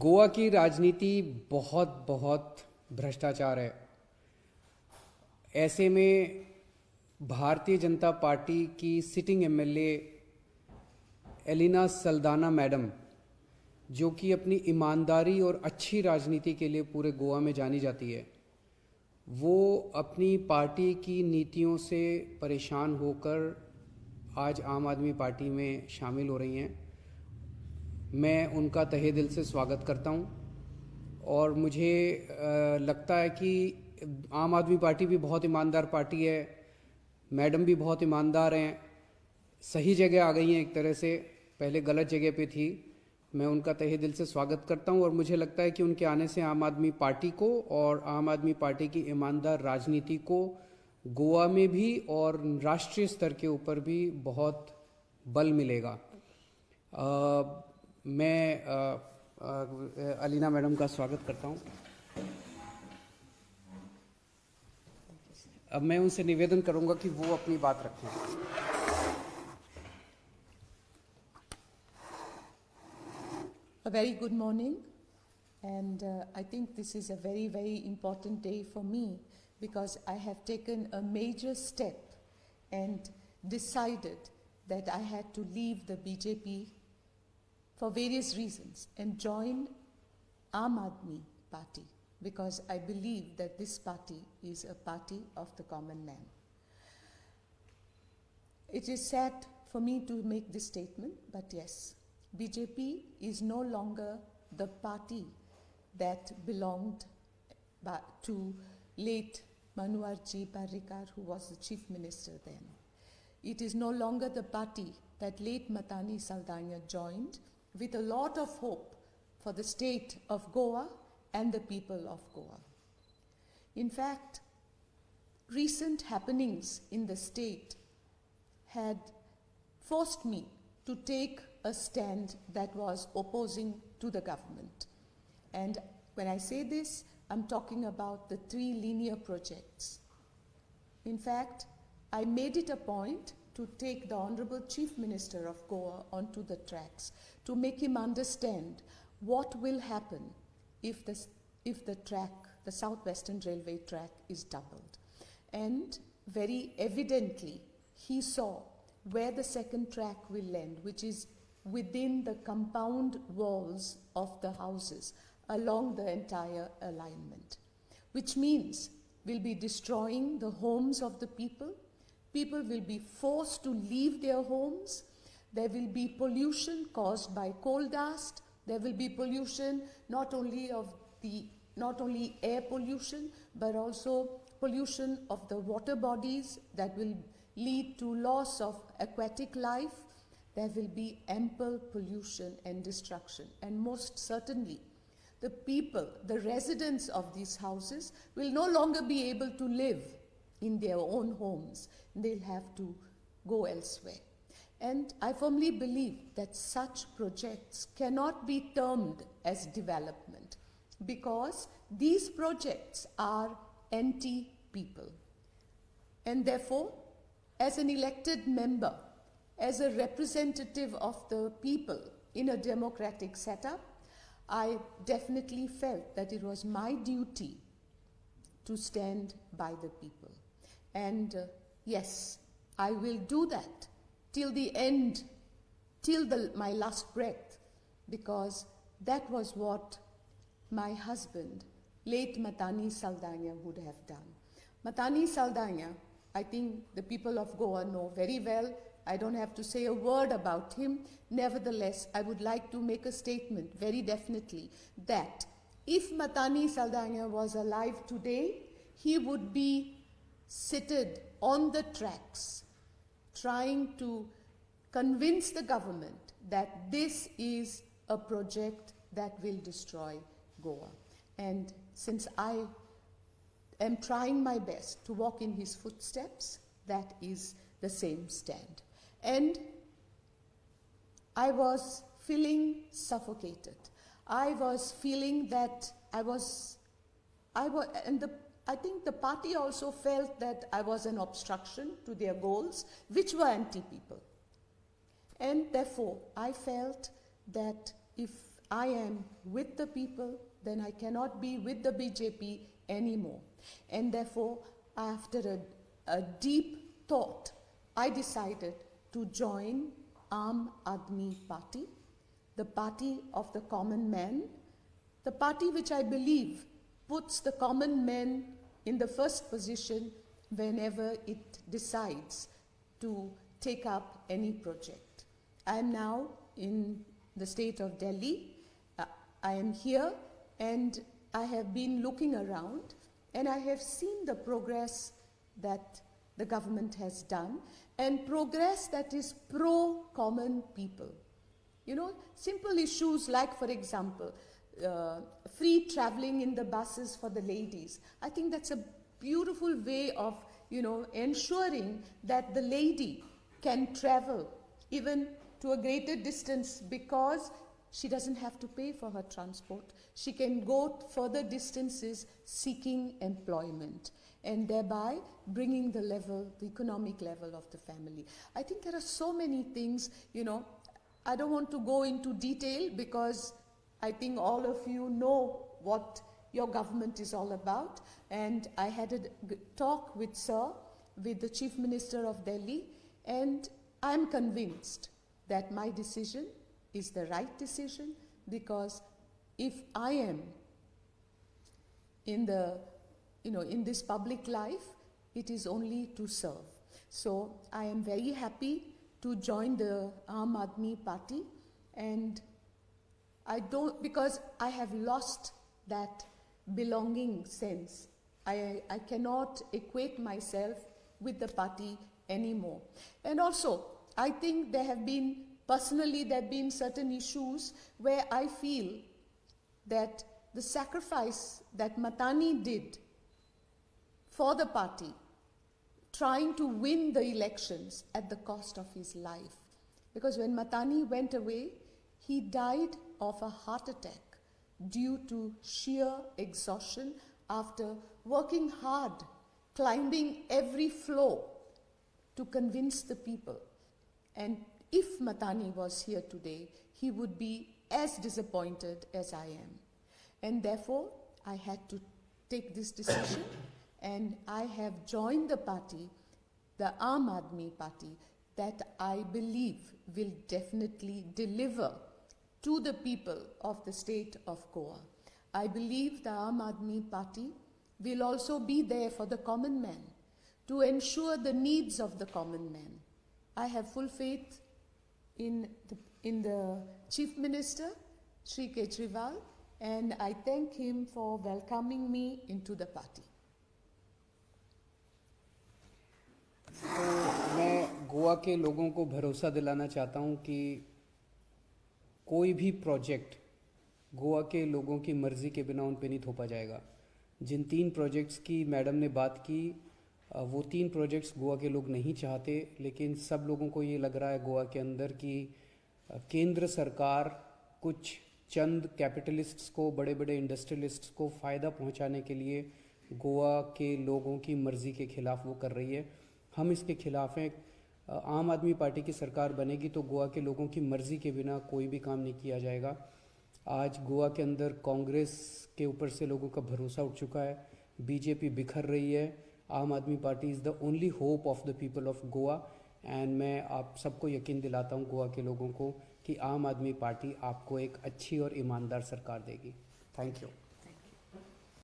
गोवा की राजनीति बहुत बहुत भ्रष्टाचार है। ऐसे में भारतीय जनता पार्टी की sitting MLA Elina Saldanha madam, जो कि अपनी ईमानदारी और अच्छी राजनीति के लिए पूरे गोवा में जानी जाती है, वो अपनी पार्टी की नीतियों से परेशान होकर आज आम आदमी पार्टी में शामिल हो रही हैं। मैं उनका तहे दिल से स्वागत करता हूं और मुझे लगता है कि आम आदमी पार्टी भी बहुत ईमानदार पार्टी है, मैडम भी बहुत ईमानदार हैं, सही जगह आ गई हैं। एक तरह से पहले गलत जगह पे थी। मैं उनका तहे दिल से स्वागत करता हूं और मुझे लगता है कि उनके आने से आम आदमी पार्टी को और आम आदमी पार्टी की ईमानदार राजनीति को गोवा में भी और राष्ट्रीय स्तर के ऊपर भी बहुत बल मिलेगा। मैं अलीना मैडम का स्वागत करता हूं। अब मैं उनसे निवेदन करूंगा कि वो अपनी बात रखें। A very good morning, and I think this is a very, very important day for me because I have taken a major step and decided that I had to leave the BJP for various reasons and join Aam Aadmi Party because I believe that this party is a party of the common man. It is sad for me to make this statement, but yes, BJP is no longer the party that belonged to late Manoharji Parrikar, who was the chief minister then. It is no longer the party that late Matani Saldana joined with a lot of hope for the state of Goa and the people of Goa. In fact, recent happenings in the state had forced me to take a stand that was opposing to the government. And when I say this, I'm talking about the 3 linear projects. In fact, I made it a point to take the Honorable Chief Minister of Goa onto the tracks to make him understand what will happen if the track, the Southwestern Railway track, is doubled. And very evidently, he saw where the second track will end, which is within the compound walls of the houses along the entire alignment, which means we'll be destroying the homes of the people. People will be forced to leave their homes. There will be pollution caused by coal dust. There will be pollution not only air pollution, but also pollution of the water bodies that will lead to loss of aquatic life. There will be ample pollution and destruction. And most certainly, the people, the residents of these houses will no longer be able to live in their own homes. They'll have to go elsewhere. And I firmly believe that such projects cannot be termed as development because these projects are anti-people. And therefore, as an elected member, as a representative of the people in a democratic setup, I definitely felt that it was my duty to stand by the people. And yes, I will do that till the end, till my last breath, because that was what my husband, late Matani Saldana, would have done. Matani Saldana, I think the people of Goa know very well. I don't have to say a word about him. Nevertheless, I would like to make a statement very definitely that if Matani Saldana was alive today, he would be seated on the tracks trying to convince the government that this is a project that will destroy Goa. And since I am trying my best to walk in his footsteps, that is the same stand. And I was feeling suffocated. I was feeling that I think the party also felt that I was an obstruction to their goals, which were anti-people. And therefore, I felt that if I am with the people, then I cannot be with the BJP anymore. And therefore, after a deep thought, I decided to join Aam Aadmi Party, the party of the common man, the party which I believe puts the common man in the first position whenever it decides to take up any project. I am now in the state of Delhi. I am here and I have been looking around and I have seen the progress that the government has done and progress that is pro-common people. You know, simple issues like, for example, free traveling in the buses for the ladies. I think that's a beautiful way of, ensuring that the lady can travel even to a greater distance because she doesn't have to pay for her transport. She can go further distances seeking employment and thereby bringing the economic level of the family. I think there are so many things, I don't want to go into detail because I think all of you know what your government is all about. And I had a talk with the Chief Minister of Delhi, and I'm convinced that my decision is the right decision because if I am in this public life, it is only to serve. So I am very happy to join the Aam Aadmi Party, and because I have lost that belonging sense. I cannot equate myself with the party anymore. And also, I think there have been certain issues where I feel that the sacrifice that Matani did for the party, trying to win the elections at the cost of his life. Because when Matani went away, he died of a heart attack due to sheer exhaustion after working hard, climbing every floor to convince the people. And if Matani was here today, he would be as disappointed as I am. And therefore, I had to take this decision and I have joined the party, the Aam Aadmi Party, that I believe will definitely deliver to the people of the state of Goa. I believe the Aam Aadmi Party will also be there for the common man, to ensure the needs of the common man. I have full faith in the Chief Minister, Shri Kejriwal, and I thank him for welcoming me into the party. तो मैं गोवा के लोगों को भरोसा दिलाना चाहता हूं कि कोई भी प्रोजेक्ट गोवा के लोगों की मर्ज़ी के बिना उन पे नहीं थोपा जाएगा। जिन 3 प्रोजेक्ट्स की मैडम ने बात की, वो 3 प्रोजेक्ट्स गोवा के लोग नहीं चाहते, लेकिन सब लोगों को ये लग रहा है गोवा के अंदर कि केंद्र सरकार कुछ चंद कैपिटलिस्ट्स को, बड़े बड़े इंडस्ट्रियलिस्ट्स को फ़ायदा पहुंचाने के लिए गोवा के लोगों की मर्ज़ी के ख़िलाफ़ वो कर रही है। हम इसके ख़िलाफ़ हैं। आम आदमी पार्टी की सरकार बनेगी तो गोवा के लोगों की मर्ज़ी के बिना कोई भी काम नहीं किया जाएगा। आज गोवा के अंदर कांग्रेस के ऊपर से लोगों का भरोसा उठ चुका है, बीजेपी बिखर रही है। आम आदमी party is the only hope of the people of Goa, and मैं आप सबको यकीन दिलाता हूँ गोवा के लोगों को कि आम आदमी पार्टी आपको एक अच्छी और ईमानदार सरकार देगी। Thank you.